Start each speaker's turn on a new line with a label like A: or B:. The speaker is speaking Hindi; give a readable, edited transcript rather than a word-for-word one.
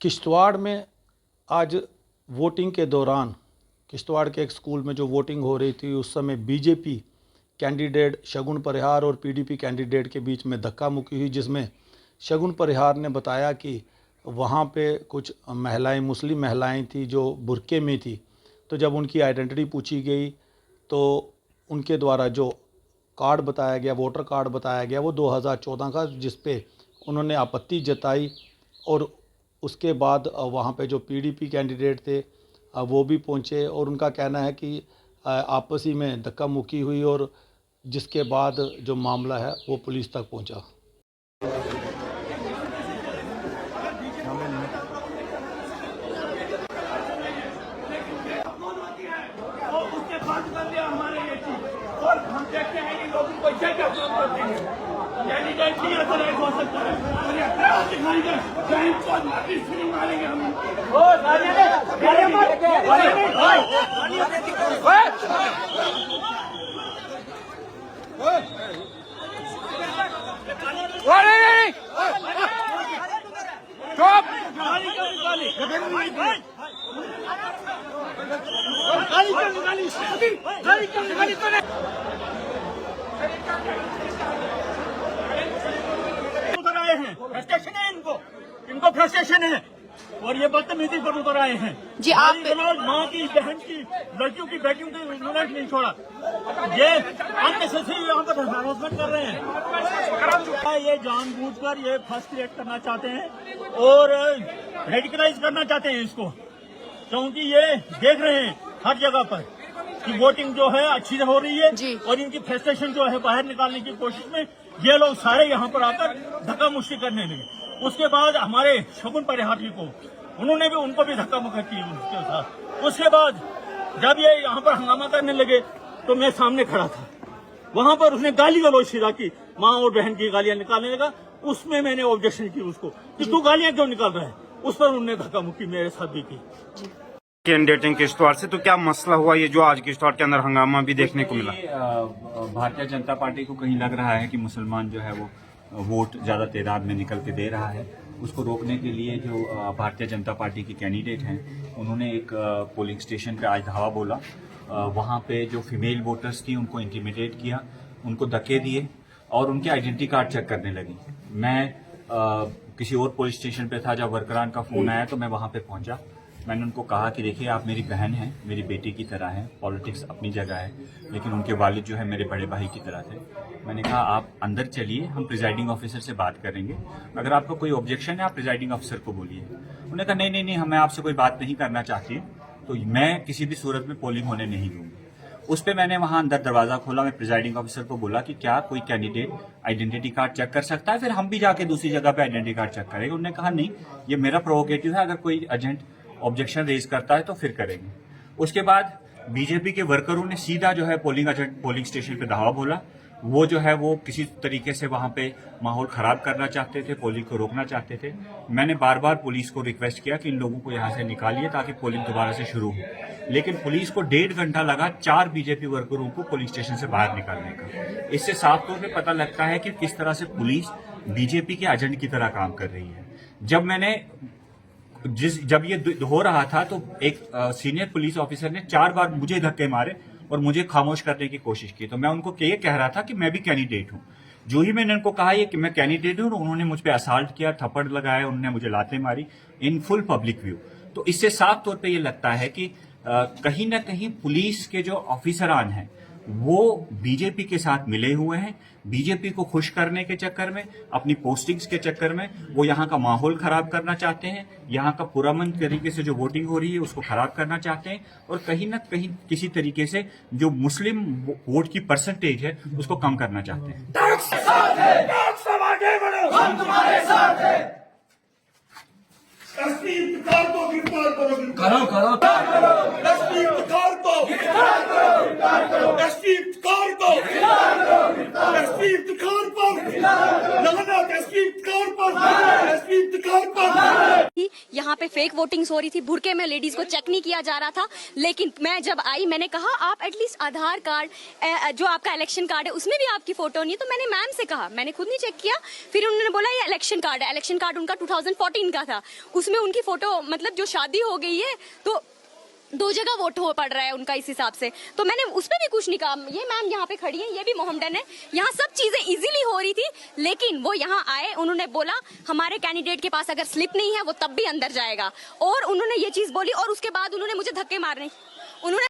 A: किश्तवाड़ में आज वोटिंग के दौरान किश्तवाड़ के एक स्कूल में जो वोटिंग हो रही थी उस समय बीजेपी कैंडिडेट शगुन परिहार और पीडीपी कैंडिडेट के बीच में धक्का मुक्की हुई, जिसमें शगुन परिहार ने बताया कि वहाँ पे कुछ महिलाएं, मुस्लिम महिलाएं थी जो बुर्के में थी। तो जब उनकी आइडेंटिटी पूछी गई तो उनके द्वारा जो कार्ड बताया गया, वोटर कार्ड बताया गया, वो 2014 का, जिस पे उन्होंने आपत्ति जताई। और उसके बाद वहाँ पे जो पीडीपी कैंडिडेट थे वो भी पहुँचे और उनका कहना है कि आपसी में धक्का मुक्की हुई और जिसके बाद जो मामला है वो पुलिस तक पहुँचा।
B: और हम देखते हैं कि लोगों को क्या क्या करते हैं। कैंडिडेट नहीं अतराइज हो सकता है और ये क्या दिखाएंगे, बैंक को नोटिस नहीं मारेंगे हम। ओ गाड़ी मत उतर आए हैं, फ्रस्ट्रेशन है इनको फ्रस्ट्रेशन है और ये बदतमीजी पर उतर आए हैं जी। आप माँ की, बहन की, लड़कियों की, बेटियों की उन्होंने नहीं छोड़ा। ये अननेसेसरी यहाँ पर हरासमेंट कर रहे हैं। ये जानबूझकर ये फर्स्ट क्रिएट करना चाहते हैं और रेडिकलाइज करना चाहते हैं इसको, क्योंकि ये देख रहे हैं हर जगह पर कि वोटिंग जो है अच्छी हो रही है और इनकी फ्रस्ट्रेशन जो है बाहर निकालने की कोशिश में ये लोग सारे यहाँ पर आकर धक्का मुक्की करने लगे। उसके बाद हमारे शगुन परिहार जी को उनको भी धक्का मुक्की की उसके साथ। उसके बाद जब ये यहाँ पर हंगामा करने लगे तो मैं सामने खड़ा था, वहां पर उसने गाली गलौज किया कि माँ और बहन की गालियां निकालने लगा। उसमें मैंने ऑब्जेक्शन की उसको कि तू गालियां क्यों निकाल रहा है, उस पर उन्होंने धक्का मुक्की मेरे साथ भी की।
C: कैंडिडेट किश्तवाड़ से, तो क्या मसला हुआ ये जो आज किश्तवाड़ के अंदर हंगामा भी देखने को मिला?
D: भारतीय जनता पार्टी को कहीं लग रहा है कि मुसलमान जो है वो वोट ज्यादा तादाद में निकल के दे रहा है। उसको रोकने के लिए जो भारतीय जनता पार्टी के कैंडिडेट हैं उन्होंने एक पोलिंग स्टेशन पे आज धावा बोला। वहाँ पे जो फीमेल वोटर्स थी उनको इंटिमिडेट किया, उनको धक्के दिए और उनके आइडेंटिटी कार्ड चेक करने लगी। मैं किसी और पुलिस स्टेशन पे था, जब वर्करान का फोन आया तो मैं वहाँ पे पहुंचा। मैंने उनको कहा कि देखिए आप मेरी बहन हैं, मेरी बेटी की तरह हैं, पॉलिटिक्स अपनी जगह है, लेकिन उनके वालिद जो है मेरे बड़े भाई की तरह थे। मैंने कहा आप अंदर चलिए, हम प्रिजाइडिंग ऑफिसर से बात करेंगे, अगर आपको कोई ऑब्जेक्शन है आप प्रिजाइडिंग ऑफिसर को बोलिए। उन्होंने कहा नहीं, मैं आपसे कोई बात नहीं करना चाहती, तो मैं किसी भी सूरत में पोलिंग होने नहीं दूंगी। उस पर मैंने वहां अंदर दरवाजा खोला, मैं प्रिजाइडिंग ऑफिसर को बोला कि क्या कोई कैंडिडेट आइडेंटिटी कार्ड चेक कर सकता है, फिर हम भी जाके दूसरी जगह पे आइडेंटिटी कार्ड चेक करेंगे। उन्होंने कहा नहीं, ये मेरा प्रोवोकेटिव है, अगर कोई एजेंट ऑब्जेक्शन रेज करता है तो फिर करेंगे। उसके बाद बीजेपी के वर्करों ने सीधा जो है पोलिंग स्टेशन पे धावा बोला। वो जो है वो किसी तरीके से वहां पे माहौल खराब करना चाहते थे, पोलिंग को रोकना चाहते थे। मैंने बार बार पुलिस को रिक्वेस्ट किया कि इन लोगों को यहाँ से निकालिए ताकि पोलिंग दोबारा से शुरू हो, लेकिन पुलिस को 1.5 घंटा लगा 4 बीजेपी वर्करों को पोलिंग स्टेशन से बाहर निकालने का। इससे साफ तौर पर पता लगता है कि किस तरह से पुलिस बीजेपी के एजेंट की तरह काम कर रही है। जब ये हो रहा था तो एक सीनियर पुलिस ऑफिसर ने 4 बार मुझे धक्के मारे और मुझे खामोश करने की कोशिश की। तो मैं उनको ये कह रहा था कि मैं भी कैंडिडेट हूं। जो ही मैंने उनको कहा ये कि मैं कैंडिडेट हूं, उन्होंने मुझ पे असॉल्ट किया, थप्पड़ लगाया, उन्होंने मुझे लातें मारी इन फुल पब्लिक व्यू। तो इससे साफ तौर पे ये लगता है कि कहीं ना कहीं पुलिस के जो ऑफिसरान हैं वो बीजेपी के साथ मिले हुए हैं। बीजेपी को खुश करने के चक्कर में, अपनी पोस्टिंग्स के चक्कर में वो यहाँ का माहौल खराब करना चाहते हैं, यहाँ का पुरअमन तरीके से जो वोटिंग हो रही है उसको खराब करना चाहते हैं और कहीं ना कहीं किसी तरीके से जो मुस्लिम वोट की परसेंटेज है उसको कम करना चाहते हैं।
E: यहाँ यहाँ पे फेक वोटिंग्स हो रही थी, बुरके में लेडीज को चेक नहीं किया जा रहा था। लेकिन मैं जब आई मैंने कहा आप एटलीस्ट आधार कार्ड जो आपका इलेक्शन कार्ड है उसमें भी आपकी फोटो नहीं है। तो मैंने मैम से कहा, मैंने खुद नहीं चेक किया। फिर उन्होंने बोला ये इलेक्शन कार्ड है। इलेक्शन कार्ड उनका 2014 का था, उसमें उनकी फोटो मतलब जो शादी हो गई है तो 2 जगह वोट हो पड़ रहा है उनका इस हिसाब से। तो मैंने उसमें भी कुछ नहीं कहा। ये मैम यहाँ पे खड़ी है, ये भी मोहम्मदन है। यहाँ सब चीजें इजीली हो रही थी, लेकिन वो यहाँ आए, उन्होंने बोला हमारे कैंडिडेट के पास अगर स्लिप नहीं है वो तब भी अंदर जाएगा, और उन्होंने ये चीज बोली। और उसके बाद उन्होंने मुझे धक्के मारने, उन्होंने